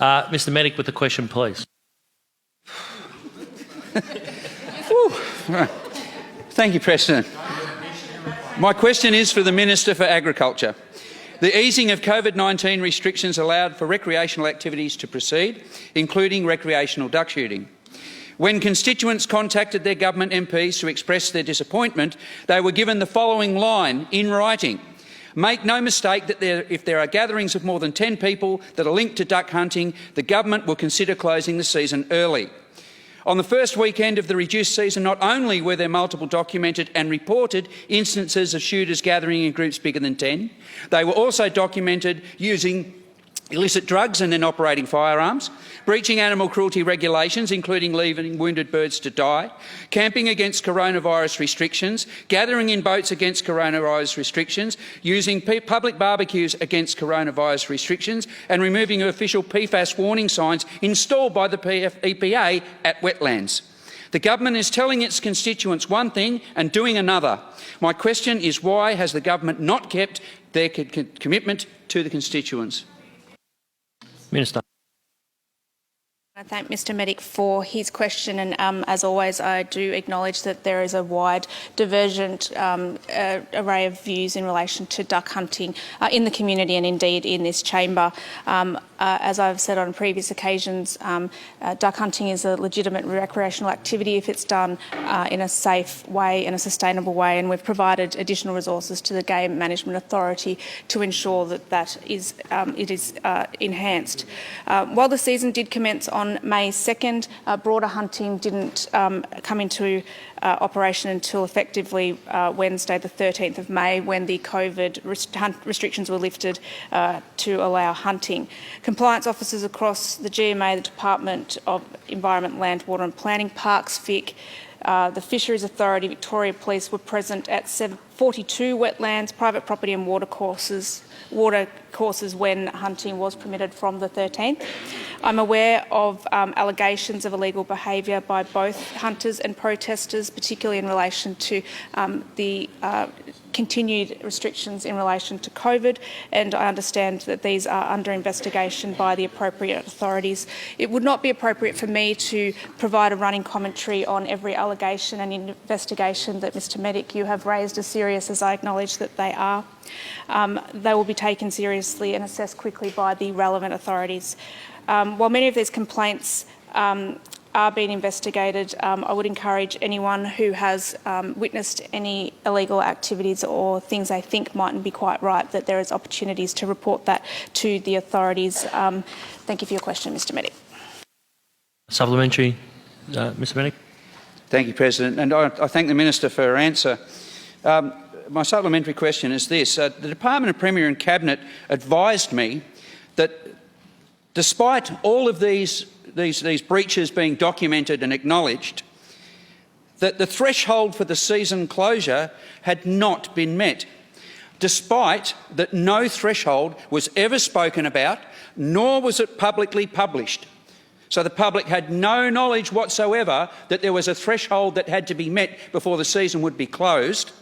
Mr Medic with the question, please. Thank you, President. My question is for the Minister for Agriculture. The easing of COVID-19 restrictions allowed for recreational activities to proceed, including recreational duck shooting. When constituents contacted their government MPs to express their disappointment, they were given the following line in writing: "Make no mistake that if there are gatherings of more than 10 people that are linked to duck hunting, the government will consider closing the season early." On the first weekend of the reduced season, not only were there multiple documented and reported instances of shooters gathering in groups bigger than 10, they were also documented using illicit drugs and then operating firearms, breaching animal cruelty regulations, including leaving wounded birds to die, camping against coronavirus restrictions, gathering in boats against coronavirus restrictions, using public barbecues against coronavirus restrictions, and removing official PFAS warning signs installed by the EPA at wetlands. The government is telling its constituents one thing and doing another. My question is, why has the government not kept their commitment to the constituents? Minister. I thank Mr Medic for his question, and as always I do acknowledge that there is a wide divergent array of views in relation to duck hunting in the community and indeed in this chamber. As I've said on previous occasions, duck hunting is a legitimate recreational activity if it's done in a safe way and a sustainable way, and we've provided additional resources to the Game Management Authority to ensure that it is enhanced. While the season did commence on May 2nd, broader hunting didn't come into operation until effectively Wednesday the 13th of May, when the COVID restrictions were lifted to allow hunting. Compliance officers across the GMA, the Department of Environment, Land, Water and Planning, Parks, Vic, the Fisheries Authority, Victoria Police were present at 42 wetlands, private property and water courses when hunting was permitted from the 13th. I'm aware of allegations of illegal behaviour by both hunters and protesters, particularly in relation to the continued restrictions in relation to COVID, and I understand that these are under investigation by the appropriate authorities. It would not be appropriate for me to provide a running commentary on every allegation and investigation that Mr Medic, you have raised, as serious as I acknowledge that they are. They will be taken seriously and assessed quickly by the relevant authorities. While many of these complaints are being investigated, I would encourage anyone who has witnessed any illegal activities or things they think mightn't be quite right, that there is opportunities to report that to the authorities. Thank you for your question, Mr Medic. Supplementary, Mr Medic. Thank you, President, and I thank the Minister for her answer. My supplementary question is this. The Department of Premier and Cabinet advised me that despite all of these breaches being documented and acknowledged, that the threshold for the season closure had not been met, despite that no threshold was ever spoken about, nor was it publicly published. So the public had no knowledge whatsoever that there was a threshold that had to be met before the season would be closed,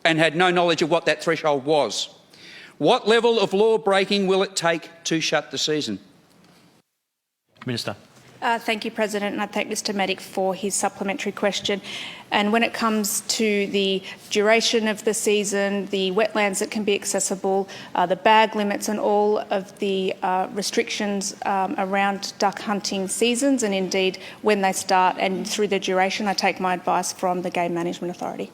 and had no knowledge of what that threshold was. What level of law breaking will it take to shut the season? Minister. Thank you, President, and I thank Mr Medic for his supplementary question. And when it comes to the duration of the season, the wetlands that can be accessible, the bag limits and all of the restrictions around duck hunting seasons, and indeed when they start and through the duration, I take my advice from the Game Management Authority.